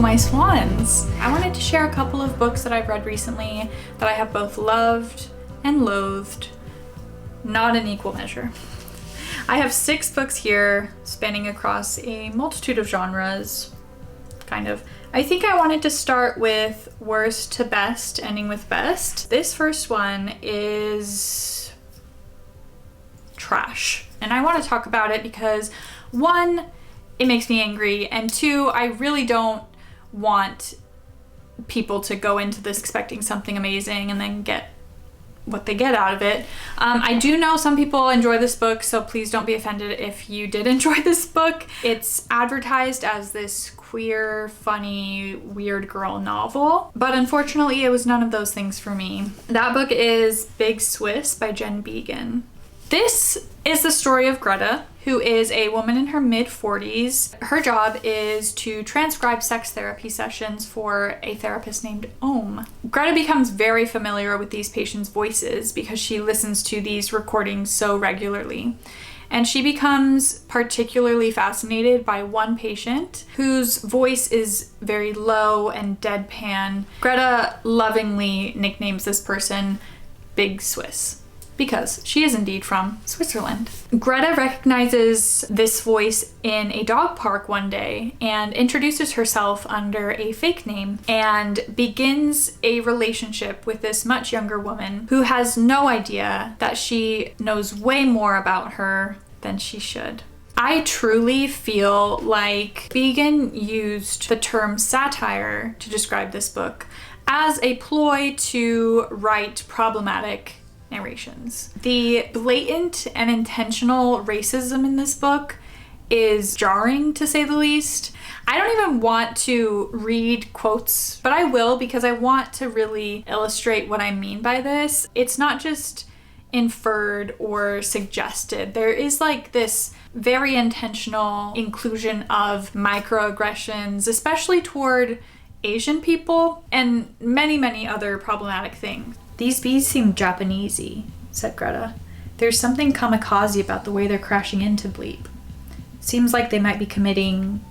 my swans. I wanted to share a couple of books that I've read recently that I have both loved and loathed, not in equal measure. I have 6 books here spanning across a multitude of genres, kind of. I think I wanted to start with worst to best, ending with best. This first one is trash, and I want to talk about it because 1, it makes me angry, and 2, I really don't want people to go into this expecting something amazing and then get what they get out of it. I do know some people enjoy this book, so please don't be offended if you did enjoy this book. It's advertised as this queer, funny, weird girl novel, but unfortunately it was none of those things for me. That book is Big Swiss by Jen Beagin. This is the story of Greta, who is a woman in her mid-40s. Her job is to transcribe sex therapy sessions for a therapist named Ohm. Greta becomes very familiar with these patients' voices because she listens to these recordings so regularly. And she becomes particularly fascinated by one patient whose voice is very low and deadpan. Greta lovingly nicknames this person Big Swiss, because she is indeed from Switzerland. Greta recognizes this voice in a dog park one day and introduces herself under a fake name and begins a relationship with this much younger woman who has no idea that she knows way more about her than she should. I truly feel like Beagin used the term satire to describe this book as a ploy to write problematic narrations. The blatant and intentional racism in this book is jarring, to say the least. I don't even want to read quotes, but I will because I want to really illustrate what I mean by this. It's not just inferred or suggested. There is like this very intentional inclusion of microaggressions, especially toward Asian people, and many other problematic things. "These bees seem Japanesey," said Greta. "There's something kamikaze about the way they're crashing into Bleep. Seems like they might be committing..."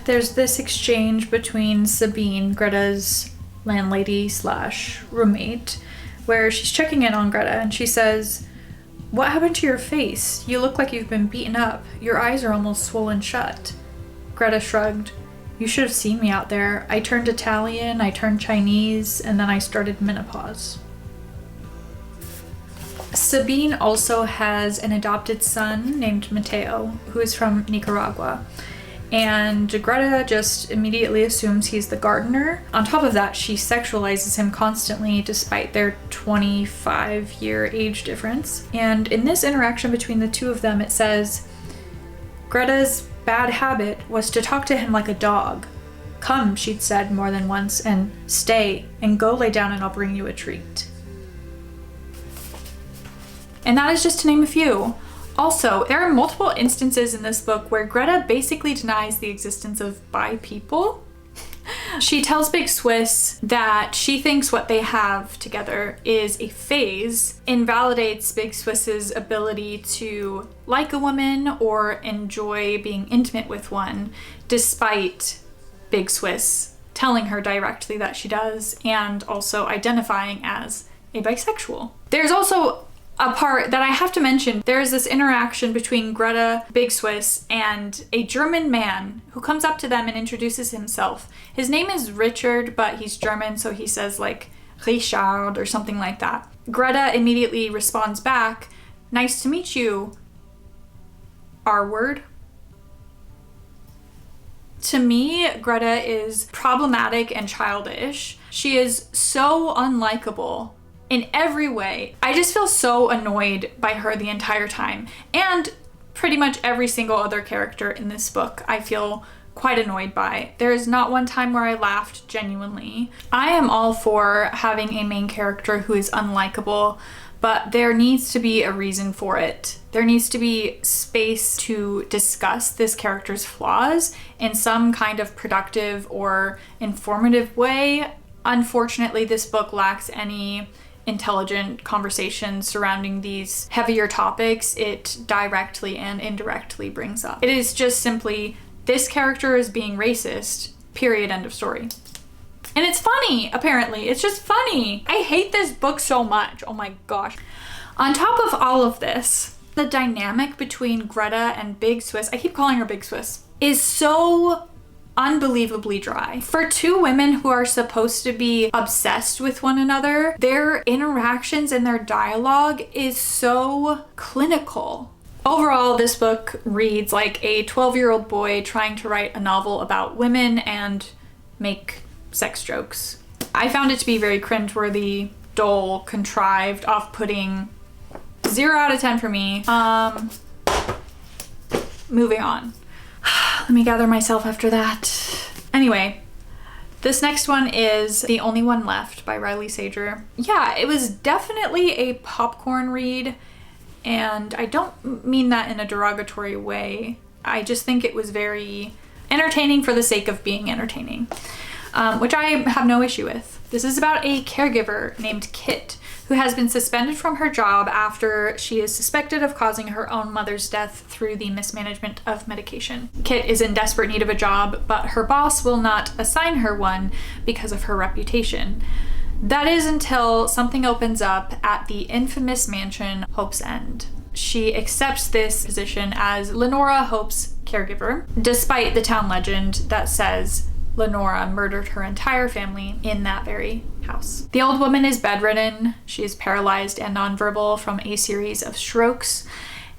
There's this exchange between Sabine, Greta's landlady slash roommate, where she's checking in on Greta and she says, "What happened to your face? You look like you've been beaten up. Your eyes are almost swollen shut." Greta shrugged. "You should have seen me out there. I turned Italian, I turned Chinese, and then I started menopause." Sabine also has an adopted son named Mateo, who is from Nicaragua. And Greta just immediately assumes he's the gardener. On top of that, she sexualizes him constantly despite their 25-year age difference. And in this interaction between the two of them, it says, Greta's bad habit was to talk to him like a dog. "Come," she'd said more than once, and "stay, and go lay down and I'll bring you a treat." And that is just to name a few. Also, there are multiple instances in this book where Greta basically denies the existence of bi people. She tells Big Swiss that she thinks what they have together is a phase, invalidates Big Swiss's ability to like a woman or enjoy being intimate with one, despite Big Swiss telling her directly that she does, and also identifying as a bisexual. There's also a part that I have to mention. There's this interaction between Greta, Big Swiss, and a German man who comes up to them and introduces himself. His name is Richard, but he's German, so he says like Richard or something like that. Greta immediately responds back, "Nice to meet you, R-word." To me, Greta is problematic and childish. She is so unlikable in every way. I just feel so annoyed by her the entire time. And pretty much every single other character in this book I feel quite annoyed by. There is not one time where I laughed genuinely. I am all for having a main character who is unlikable, but there needs to be a reason for it. There needs to be space to discuss this character's flaws in some kind of productive or informative way. Unfortunately, this book lacks any intelligent conversation surrounding these heavier topics it directly and indirectly brings up. It is just simply, this character is being racist, Period, end of story. And it's funny, apparently. It's just funny. I hate this book so much. Oh my gosh. On top of all of this, the dynamic between Greta and Big Swiss, I keep calling her Big Swiss, is so unbelievably dry. For two women who are supposed to be obsessed with one another, their interactions and their dialogue is so clinical. Overall, this book reads like a 12-year-old boy trying to write a novel about women and make sex jokes. I found it to be very cringeworthy, dull, contrived, off-putting. 0 out of 10 for me. Moving on. Let me gather myself after that. Anyway, this next one is The Only One Left by Riley Sager. Yeah, it was definitely a popcorn read, and I don't mean that in a derogatory way. I just think it was very entertaining for the sake of being entertaining, which I have no issue with. This is about a caregiver named Kit who has been suspended from her job after she is suspected of causing her own mother's death through the mismanagement of medication. Kit is in desperate need of a job, but her boss will not assign her one because of her reputation. That is until something opens up at the infamous mansion Hope's End. She accepts this position as Lenora Hope's caregiver, despite the town legend that says Lenora murdered her entire family in that very house. The old woman is bedridden. She is paralyzed and nonverbal from a series of strokes,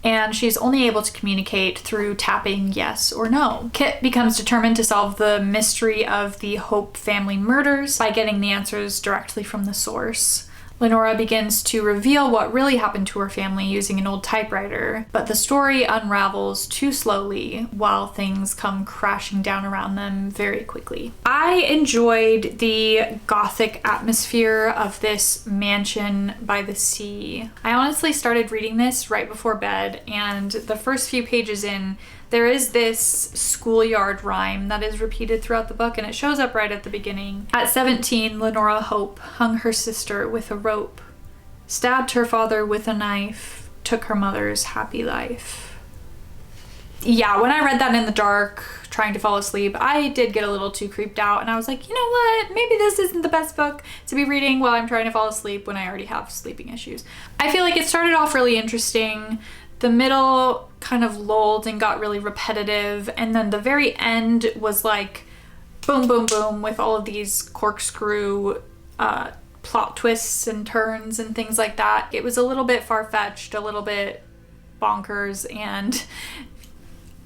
and she's only able to communicate through tapping yes or no. Kit becomes determined to solve the mystery of the Hope family murders by getting the answers directly from the source. Lenora begins to reveal what really happened to her family using an old typewriter, but the story unravels too slowly while things come crashing down around them very quickly. I enjoyed the gothic atmosphere of this mansion by the sea. I honestly started reading this right before bed, and the first few pages in, there is this schoolyard rhyme that is repeated throughout the book, and it shows up right at the beginning. At 17, Lenora Hope hung her sister with a rope, stabbed her father with a knife, took her mother's happy life. Yeah, when I read that in the dark, trying to fall asleep, I did get a little too creeped out, and I was like, you know what? Maybe this isn't the best book to be reading while I'm trying to fall asleep when I already have sleeping issues. I feel like it started off really interesting. The middle kind of lulled and got really repetitive, and then the very end was like boom, boom, boom with all of these corkscrew plot twists and turns and things like that. It was a little bit far-fetched, a little bit bonkers, and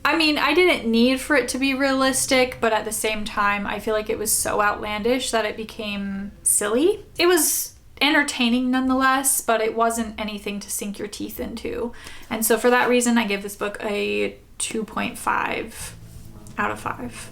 I mean, I didn't need for it to be realistic, but at the same time, I feel like it was so outlandish that it became silly. It was entertaining nonetheless, but it wasn't anything to sink your teeth into. And so for that reason, I give this book a 2.5 out of 5.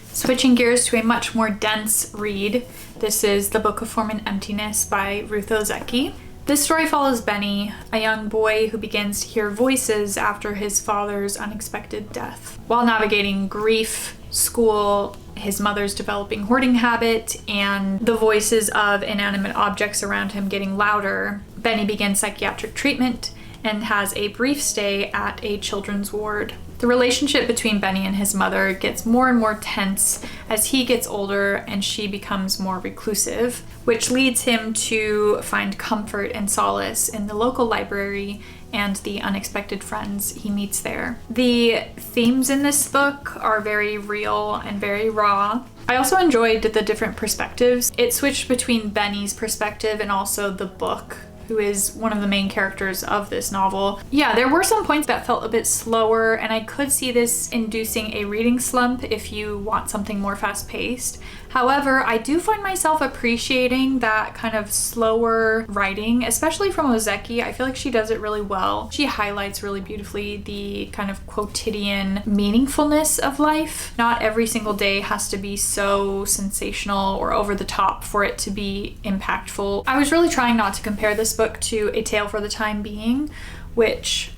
Switching gears to a much more dense read, this is The Book of Form and Emptiness by Ruth Ozeki. This story follows Benny, a young boy who begins to hear voices after his father's unexpected death. While navigating grief, school, his mother's developing hoarding habit, and the voices of inanimate objects around him getting louder, Benny begins psychiatric treatment and has a brief stay at a children's ward. The relationship between Benny and his mother gets more and more tense as he gets older and she becomes more reclusive, which leads him to find comfort and solace in the local library and the unexpected friends he meets there. The themes in this book are very real and very raw. I also enjoyed the different perspectives. It switched between Benny's perspective and also the book, who is one of the main characters of this novel. Yeah, there were some points that felt a bit slower, and I could see this inducing a reading slump if you want something more fast-paced. However, I do find myself appreciating that kind of slower writing, especially from Ozeki. I feel like she does it really well. She highlights really beautifully the kind of quotidian meaningfulness of life. Not every single day has to be so sensational or over the top for it to be impactful. I was really trying not to compare this book to A Tale for the Time Being, which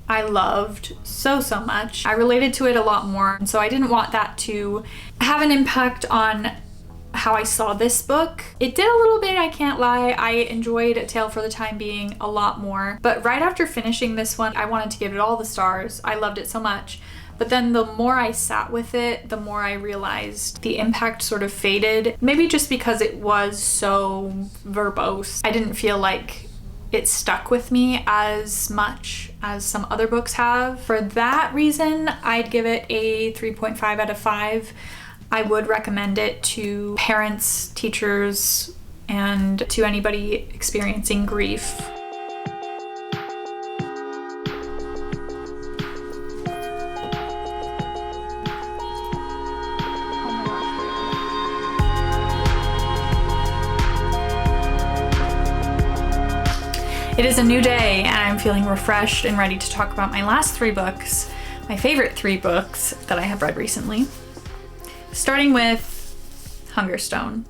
I loved so much. I related to it a lot more, and so I didn't want that to have an impact on how I saw this book. It did a little bit, I can't lie. I enjoyed A Tale for the Time Being a lot more, but right after finishing this one, I wanted to give it all the stars. I loved it so much. But then the more I sat with it, the more I realized the impact sort of faded. Maybe just because it was so verbose. I didn't feel like it stuck with me as much as some other books have. For that reason, I'd give it a 3.5 out of 5. I would recommend it to parents, teachers, and to anybody experiencing grief. It is a new day and I'm feeling refreshed and ready to talk about my last 3 books, my favorite 3 books that I have read recently. Starting with Hungerstone.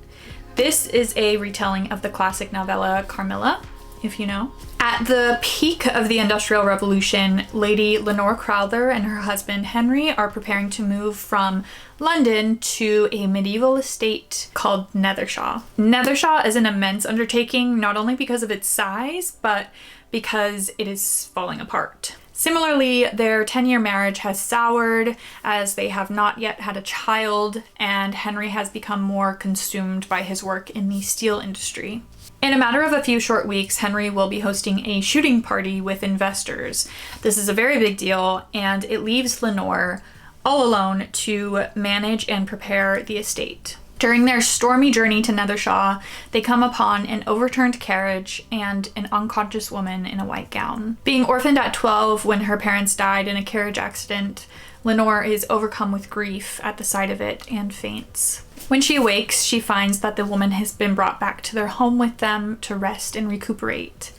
This is a retelling of the classic novella Carmilla, if you know. At the peak of the Industrial Revolution, Lady Lenore Crowther and her husband Henry are preparing to move from London to a medieval estate called Nethershaw. Nethershaw is an immense undertaking, not only because of its size, but because it is falling apart. Similarly, their 10-year marriage has soured as they have not yet had a child, and Henry has become more consumed by his work in the steel industry. In a matter of a few short weeks, Henry will be hosting a shooting party with investors. This is a very big deal, and it leaves Lenore all alone to manage and prepare the estate. During their stormy journey to Nethershaw, they come upon an overturned carriage and an unconscious woman in a white gown. Being orphaned at 12 when her parents died in a carriage accident, Lenore is overcome with grief at the sight of it and faints. When she awakes, she finds that the woman has been brought back to their home with them to rest and recuperate.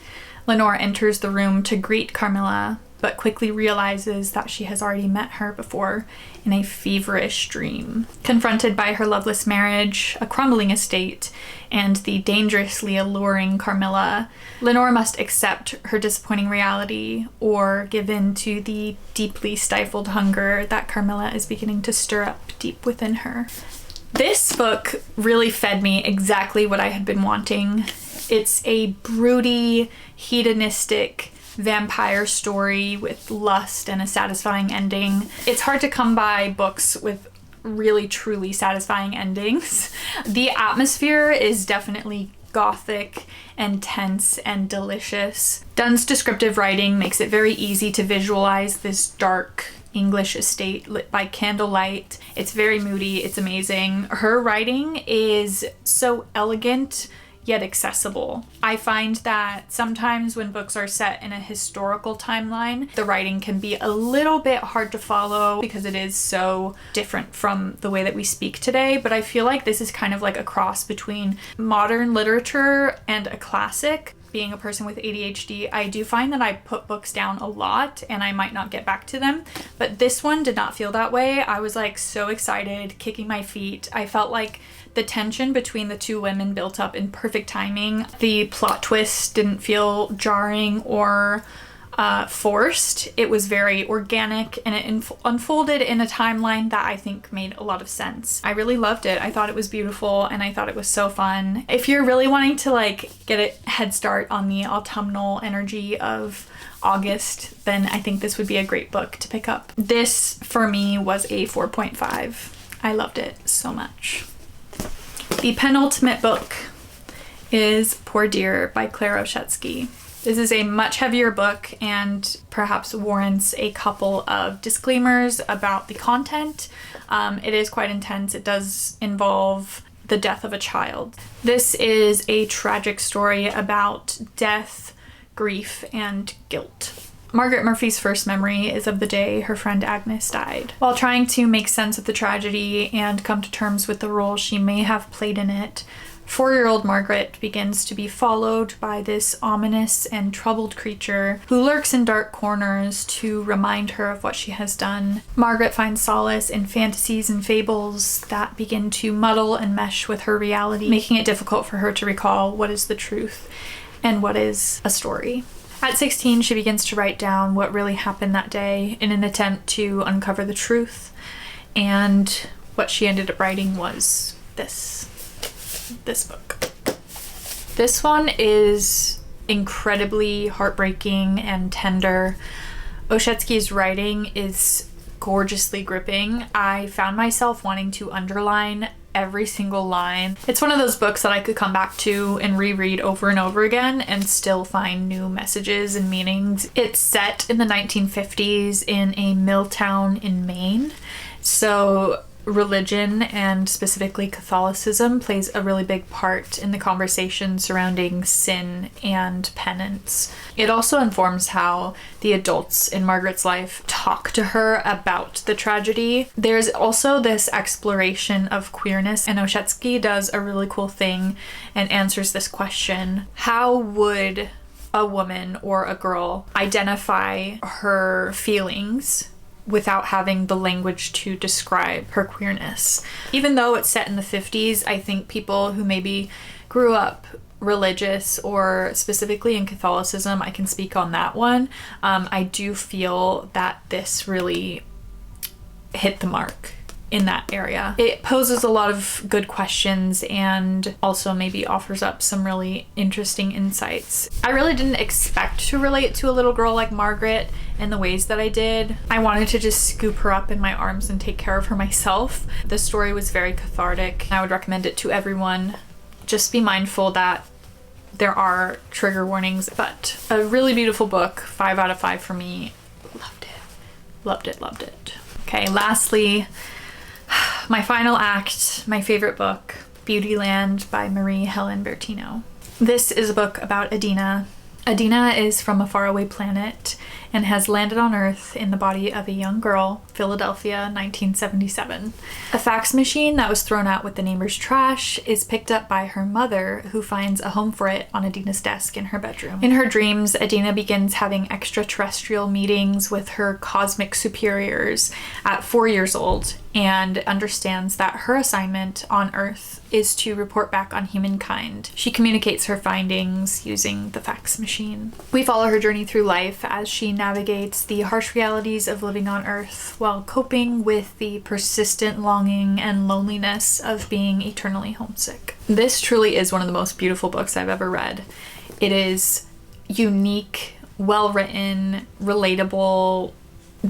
Lenore enters the room to greet Carmilla, but quickly realizes that she has already met her before in a feverish dream. Confronted by her loveless marriage, a crumbling estate, and the dangerously alluring Carmilla, Lenore must accept her disappointing reality or give in to the deeply stifled hunger that Carmilla is beginning to stir up deep within her. This book really fed me exactly what I had been wanting. It's a broody, hedonistic vampire story with lust and a satisfying ending. It's hard to come by books with really truly satisfying endings. The atmosphere is definitely gothic and tense and delicious. Dunn's descriptive writing makes it very easy to visualize this dark English estate lit by candlelight. It's very moody, it's amazing. Her writing is so elegant yet accessible. I find that sometimes when books are set in a historical timeline, the writing can be a little bit hard to follow because it is so different from the way that we speak today, but I feel like this is kind of like a cross between modern literature and a classic. Being a person with ADHD, I do find that I put books down a lot and I might not get back to them, but this one did not feel that way. I was like so excited, kicking my feet. I felt like the tension between the two women built up in perfect timing. The plot twist didn't feel jarring or forced. It was very organic and it unfolded in a timeline that I think made a lot of sense. I really loved it. I thought it was beautiful and I thought it was so fun. If you're really wanting to like get a head start on the autumnal energy of August, then I think this would be a great book to pick up. This for me was a 4.5. I loved it so much. The penultimate book is Poor Dear by Claire Oshetsky. This is a much heavier book and perhaps warrants a couple of disclaimers about the content. It is quite intense. It does involve the death of a child. This is a tragic story about death, grief, and guilt. Margaret Murphy's first memory is of the day her friend Agnes died. While trying to make sense of the tragedy and come to terms with the role she may have played in it, 4-year-old Margaret begins to be followed by this ominous and troubled creature who lurks in dark corners to remind her of what she has done. Margaret finds solace in fantasies and fables that begin to muddle and mesh with her reality, making it difficult for her to recall what is the truth and what is a story. At 16, she begins to write down what really happened that day in an attempt to uncover the truth, and what she ended up writing was this book. This one is incredibly heartbreaking and tender. Oshetsky's writing is gorgeously gripping. I found myself wanting to underline every single line. It's one of those books that I could come back to and reread over and over again and still find new messages and meanings. It's set in the 1950s in a mill town in Maine. So religion, and specifically Catholicism, plays a really big part in the conversation surrounding sin and penance. It also informs how the adults in Margaret's life talk to her about the tragedy. There's also this exploration of queerness, and Oshetsky does a really cool thing and answers this question: how would a woman or a girl identify her feelings without having the language to describe her queerness? Even though it's set in the 50s, I think people who maybe grew up religious, or specifically in Catholicism, I can speak on that one, I do feel that this really hit the mark in that area. It poses a lot of good questions and also maybe offers up some really interesting insights. I really didn't expect to relate to a little girl like Margaret in the ways that I did. I wanted to just scoop her up in my arms and take care of her myself. The story was very cathartic. I would recommend it to everyone. Just be mindful that there are trigger warnings, but a really beautiful book. 5 out of 5 for me. Loved it. Loved it, loved it. Okay, lastly, my final act, my favorite book, Beautyland by Marie Helen Bertino. This is a book about Adina. Adina is from a faraway planet and has landed on Earth in the body of a young girl, Philadelphia, 1977. A fax machine that was thrown out with the neighbor's trash is picked up by her mother, who finds a home for it on Adina's desk in her bedroom. In her dreams, Adina begins having extraterrestrial meetings with her cosmic superiors at 4 years old, and understands that her assignment on Earth is to report back on humankind. She communicates her findings using the fax machine. We follow her journey through life as she navigates the harsh realities of living on Earth while coping with the persistent longing and loneliness of being eternally homesick. This truly is one of the most beautiful books I've ever read. It is unique, well-written, relatable,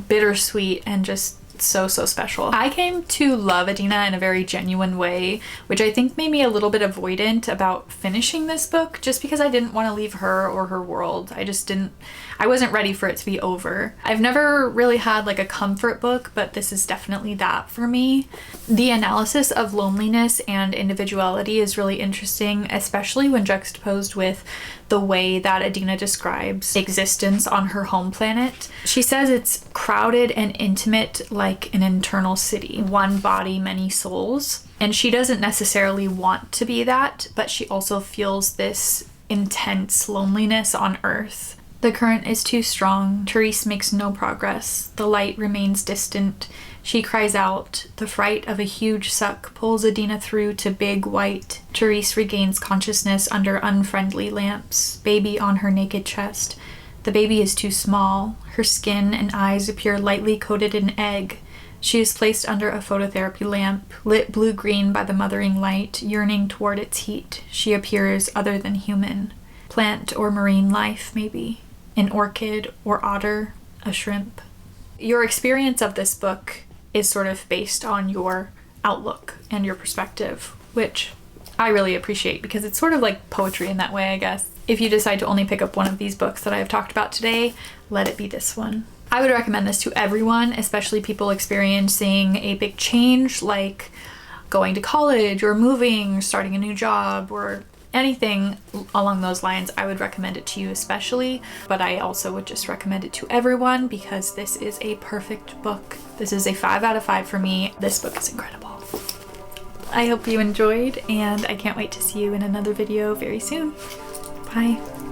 bittersweet, and just so special. I came to love Adina in a very genuine way, which I think made me a little bit avoidant about finishing this book, just because I didn't want to leave her or her world. I wasn't ready for it to be over. I've never really had like a comfort book, but this is definitely that for me. The analysis of loneliness and individuality is really interesting, especially when juxtaposed with the way that Adina describes existence on her home planet. She says it's crowded and intimate like an internal city. One body, many souls. And she doesn't necessarily want to be that, but she also feels this intense loneliness on Earth. The current is too strong. Therese makes no progress. The light remains distant. She cries out. The fright of a huge suck pulls Adina through to big white. Therese regains consciousness under unfriendly lamps. Baby on her naked chest. The baby is too small. Her skin and eyes appear lightly coated in egg. She is placed under a phototherapy lamp, lit blue-green by the mothering light, yearning toward its heat. She appears other than human. Plant or marine life, maybe. An orchid or otter, a shrimp. Your experience of this book is sort of based on your outlook and your perspective, which I really appreciate because it's sort of like poetry in that way, I guess. If you decide to only pick up one of these books that I have talked about today, let it be this one. I would recommend this to everyone, especially people experiencing a big change like going to college or moving, starting a new job, or anything along those lines. I would recommend it to you especially, but I also would just recommend it to everyone because this is a perfect book. This is a 5 out of 5 for me. This book is incredible. I hope you enjoyed, and I can't wait to see you in another video very soon. Bye.